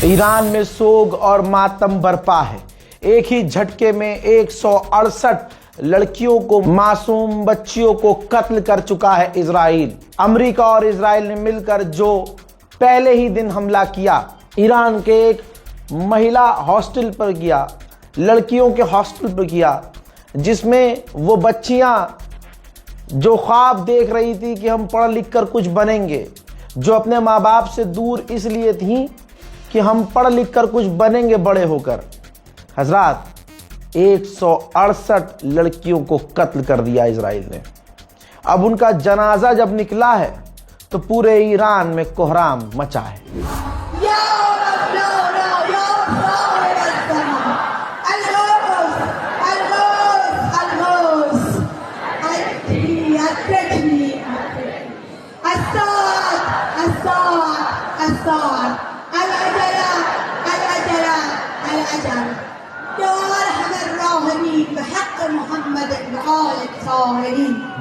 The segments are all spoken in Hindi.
ईरान में सोग और मातम बरपा है। एक ही झटके में 168 लड़कियों को, मासूम बच्चियों को कत्ल कर चुका है इजराइल। अमेरिका और इजराइल ने मिलकर जो पहले ही दिन हमला किया, ईरान के एक महिला हॉस्टल पर किया, लड़कियों के हॉस्टल पर किया, जिसमें वो बच्चियां जो ख्वाब देख रही थी कि हम पढ़ लिख कर कुछ बनेंगे, जो अपने माँ बाप से दूर इसलिए थी कि हम पढ़ लिख कर कुछ बनेंगे बड़े होकर। हजरात, 168 लड़कियों को कत्ल कर दिया इजराइल ने। अब उनका जनाजा जब निकला है तो पूरे ईरान में कोहराम मचा है।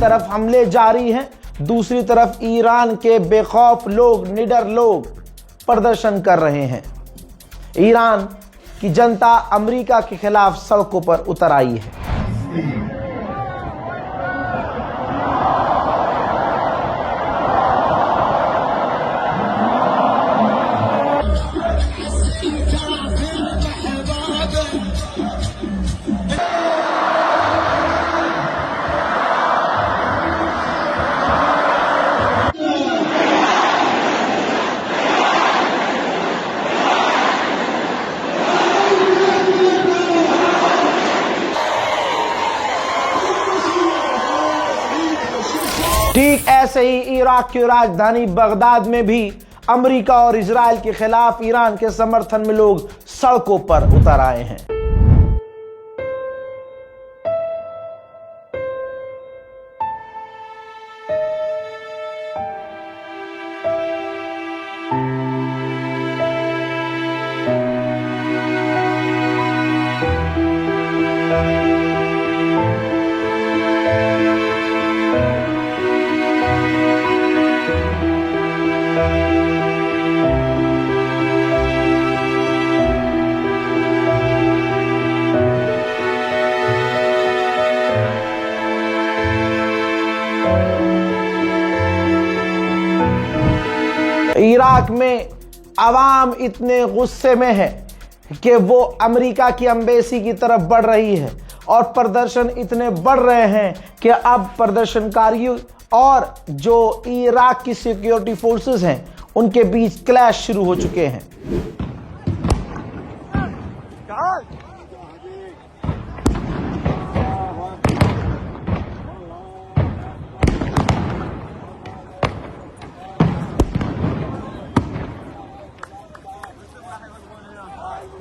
तरफ हमले जारी हैं, दूसरी तरफ ईरान के बेखौफ लोग, निडर लोग प्रदर्शन कर रहे हैं। ईरान की जनता अमेरिका के खिलाफ सड़कों पर उतर आई है। ठीक ऐसे ही इराक की राजधानी बगदाद में भी अमेरिका और इजराइल के खिलाफ ईरान के समर्थन में लोग सड़कों पर उतर आए हैं। इराक में अवाम इतने गुस्से में है कि वो अमेरिका की एम्बेसी की तरफ बढ़ रही है और प्रदर्शन इतने बढ़ रहे हैं कि अब प्रदर्शनकारियों और जो इराक की सिक्योरिटी फोर्सेस हैं उनके बीच क्लैश शुरू हो चुके हैं।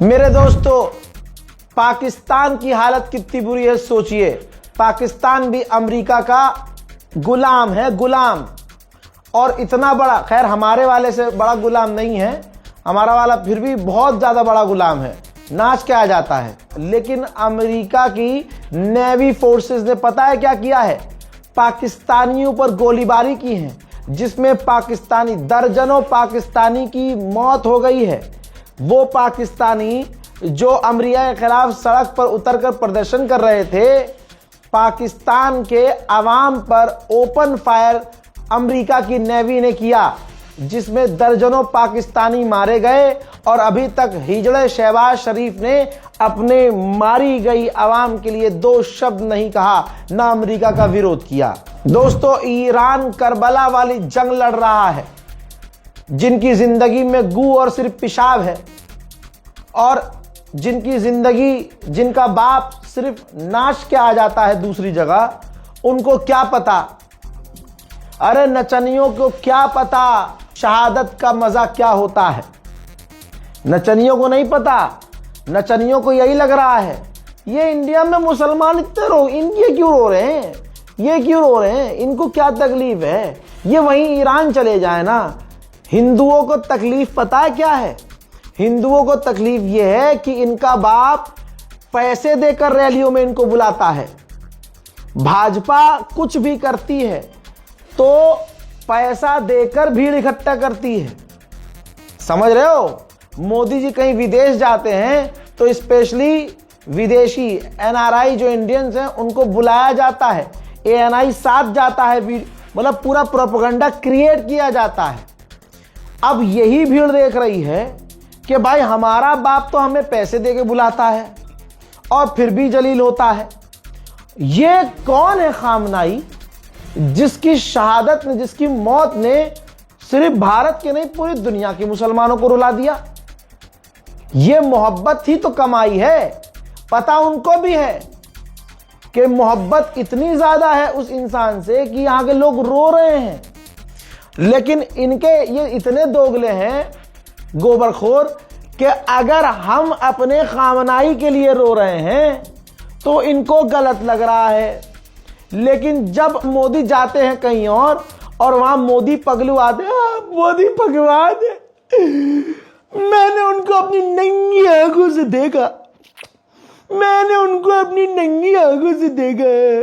मेरे दोस्तों, पाकिस्तान की हालत कितनी बुरी है सोचिए। पाकिस्तान भी अमेरिका का गुलाम है, गुलाम। और इतना बड़ा, खैर हमारे वाले से बड़ा गुलाम नहीं है, हमारा वाला फिर भी बहुत ज्यादा बड़ा गुलाम है, नाच के आ जाता है। लेकिन अमेरिका की नेवी फोर्सेस ने पता है क्या किया है? पाकिस्तानियों पर गोलीबारी की है, जिसमें पाकिस्तानी, दर्जनों पाकिस्तानी की मौत हो गई है। वो पाकिस्तानी जो अमेरिका के खिलाफ सड़क पर उतरकर प्रदर्शन कर रहे थे, पाकिस्तान के अवाम पर ओपन फायर अमेरिका की नेवी ने किया, जिसमें दर्जनों पाकिस्तानी मारे गए। और अभी तक हिजड़े शहबाज शरीफ ने अपने मारी गई अवाम के लिए दो शब्द नहीं कहा, ना अमेरिका का विरोध किया। दोस्तों, ईरान करबला वाली जंग लड़ रहा है, जिनकी जिंदगी में गू और सिर्फ पेशाब है, और जिनकी जिंदगी, जिनका बाप सिर्फ नाच के आ जाता है दूसरी जगह, उनको क्या पता, अरे नचनियों को क्या पता शहादत का मजा क्या होता है। नचनियों को नहीं पता, नचनियों को यही लग रहा है ये इंडिया में मुसलमान इतने ये क्यों रो रहे हैं, ये क्यों रो रहे हैं, इनको क्या तकलीफ है, ये वहीं ईरान चले जाए ना। हिंदुओं को तकलीफ पता है क्या है? हिंदुओं को तकलीफ ये है कि इनका बाप पैसे देकर रैलियों में इनको बुलाता है। भाजपा कुछ भी करती है तो पैसा देकर भीड़ इकट्ठा करती है, समझ रहे हो। मोदी जी कहीं विदेश जाते हैं तो स्पेशली विदेशी एनआरआई जो इंडियंस हैं उनको बुलाया जाता है, एएनआई साथ जाता है, मतलब पूरा प्रोपेगेंडा क्रिएट किया जाता है। अब यही भीड़ देख रही है कि भाई हमारा बाप तो हमें पैसे देके बुलाता है और फिर भी जलील होता है। ये कौन है खामनाई जिसकी शहादत ने, जिसकी मौत ने सिर्फ भारत के नहीं पूरी दुनिया के मुसलमानों को रुला दिया। ये मोहब्बत ही तो कमाई है। पता उनको भी है कि मोहब्बत इतनी ज्यादा है उस इंसान से कि यहां के लोग रो रहे हैं, लेकिन इनके ये इतने दोगले हैं, गोबरखोर, कि अगर हम अपने खामनाई के लिए रो रहे हैं तो इनको गलत लग रहा है। लेकिन जब मोदी जाते हैं कहीं और वहां मोदी पगलू आते हैं, मोदी भगवान है, मैंने उनको अपनी नंगी आंखों से देखा, मैंने उनको अपनी नंगी आंखों से देखा है,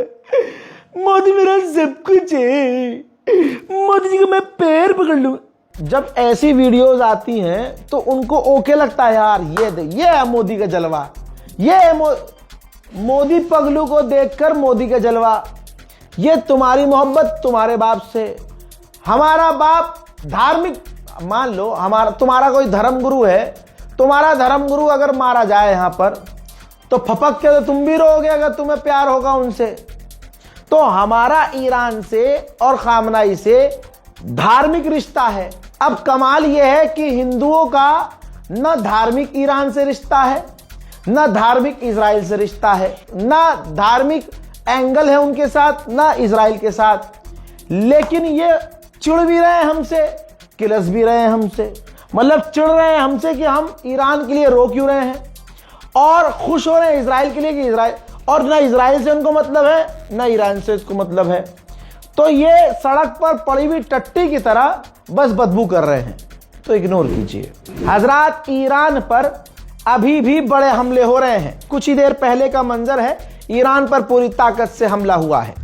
मोदी मेरा सब कुछ है, मोदी जी को मैं पैर पकड़ लूं। जब ऐसी वीडियोस आती हैं तो उनको ओके लगता है, यार ये है मोदी का जलवा, ये है मोदी पगलू को देखकर मोदी का जलवा। ये तुम्हारी मोहब्बत तुम्हारे बाप से। हमारा बाप धार्मिक, मान लो तुम्हारा कोई धर्मगुरु है, तुम्हारा धर्मगुरु अगर मारा जाए यहां पर तो फपक के तो तुम भी रोगे अगर तुम्हें प्यार होगा उनसे। तो हमारा ईरान से और खामनाई से धार्मिक रिश्ता है। अब कमाल यह है कि हिंदुओं का न धार्मिक ईरान से रिश्ता है, न धार्मिक इजराइल से रिश्ता है, न धार्मिक एंगल है उनके साथ, न इजराइल के साथ। लेकिन ये चिढ़ भी रहे हैं हमसे, किलस भी रहे हैं हमसे, मतलब चिढ़ रहे हैं हमसे कि हम ईरान के लिए रो क्यों रहे हैं, और खुश हो रहे हैं इजराइल के लिए कि इजराइल, और ना इजराइल से उनको मतलब है ना ईरान से इसको मतलब है। तो ये सड़क पर पड़ी हुई टट्टी की तरह बस बदबू कर रहे हैं, तो इग्नोर कीजिए। हजरात, ईरान पर अभी भी बड़े हमले हो रहे हैं। कुछ ही देर पहले का मंजर है, ईरान पर पूरी ताकत से हमला हुआ है।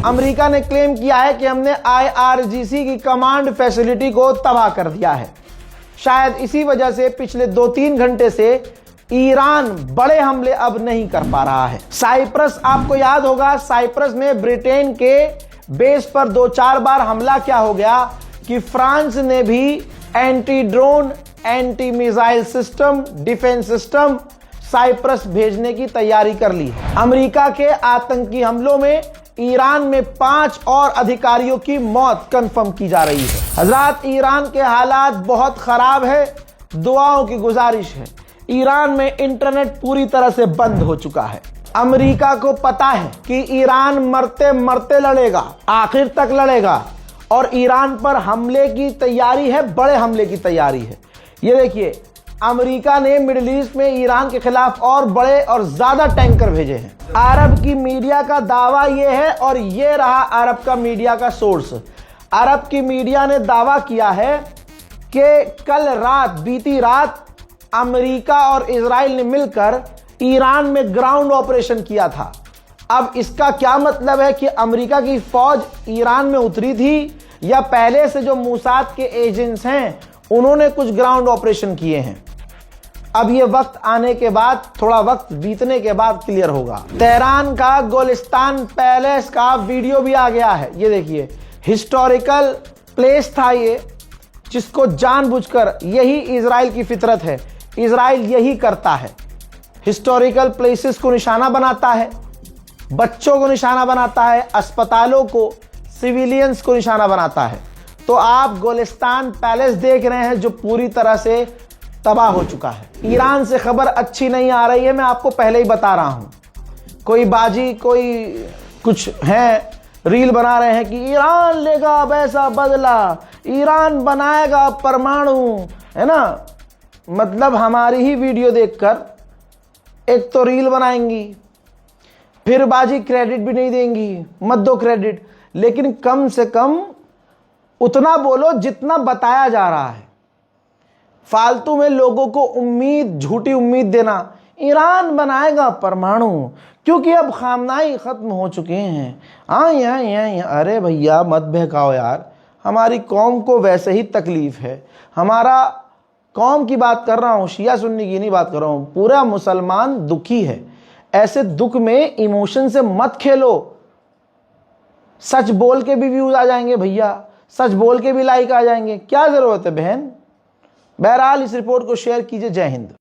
अमेरिका ने क्लेम किया है कि हमने IRGC की कमांड फैसिलिटी को तबाह कर दिया है। शायद इसी वजह से पिछले 2-3 घंटे से ईरान बड़े हमले अब नहीं कर पा रहा है। साइप्रस, आपको याद होगा साइप्रस में ब्रिटेन के बेस पर 2-4 बार हमला क्या हो गया कि फ्रांस ने भी anti drone, anti missile system, defence system Cyprus भेजने की तैयारी कर ली है। अमेरिका के आतंकी हमलों में ईरान में 5 और अधिकारियों की मौत कंफर्म की जा रही है। हजरात, ईरान के हालात बहुत खराब है, दुआओं की गुजारिश है। ईरान में इंटरनेट पूरी तरह से बंद हो चुका है। अमेरिका को पता है कि ईरान मरते मरते लड़ेगा, आखिर तक लड़ेगा, और ईरान पर हमले की तैयारी है, बड़े हमले की तैयारी है। ये देखिए, अमेरिका ने मिडिल ईस्ट में ईरान के खिलाफ और बड़े और ज्यादा टैंकर भेजे हैं। अरब की मीडिया का दावा यह है, और यह रहा अरब का मीडिया का सोर्स। अरब की मीडिया ने दावा किया है कि कल रात, बीती रात, अमेरिका और इजराइल ने मिलकर ईरान में ग्राउंड ऑपरेशन किया था। अब इसका क्या मतलब है कि अमेरिका की फौज ईरान में उतरी थी, या पहले से जो मूसाद के एजेंट्स हैं उन्होंने कुछ ग्राउंड ऑपरेशन किए हैं? अब ये वक्त आने के बाद, थोड़ा वक्त बीतने के बाद क्लियर होगा। तेहरान का गोलिस्तान पैलेस का वीडियो भी आ गया है। ये देखिए, हिस्टोरिकल प्लेस था ये, जिसको जानबूझकर, यही इजराइल की फितरत है, इजराइल यही करता है, हिस्टोरिकल प्लेसेस को निशाना बनाता है, बच्चों को निशाना बनाता है, अस्पतालों को, सिविलियंस को निशाना बनाता है। तो आप गोलिस्तान पैलेस देख रहे हैं जो पूरी तरह से तबाह हो चुका है। ईरान से खबर अच्छी नहीं आ रही है, मैं आपको पहले ही बता रहा हूं। कोई बाजी, कोई कुछ है, रील बना रहे हैं कि ईरान लेगा वैसा बदला, ईरान बनाएगा परमाणु, है ना। मतलब हमारी ही वीडियो देखकर एक तो रील बनाएंगी, फिर बाजी क्रेडिट भी नहीं देंगी, मत दो क्रेडिट, लेकिन कम से कम उतना बोलो जितना बताया जा रहा है। फालतू में लोगों को उम्मीद, झूठी उम्मीद देना, ईरान बनाएगा परमाणु, क्योंकि अब खामनाई खत्म हो चुके हैं। अरे भैया मत बहकाओ यार, हमारी कौम को वैसे ही तकलीफ है। हमारा कौम की बात कर रहा हूं, शिया सुन्नी की नहीं बात कर रहा हूं, पूरा मुसलमान दुखी है। ऐसे दुख में इमोशन से मत खेलो। सच बोल के भी व्यूज आ जाएंगे भैया, सच बोल के भी लाइक आ जाएंगे, क्या जरूरत है बहन। बहरहाल इस रिपोर्ट को शेयर कीजिए। जय हिंद।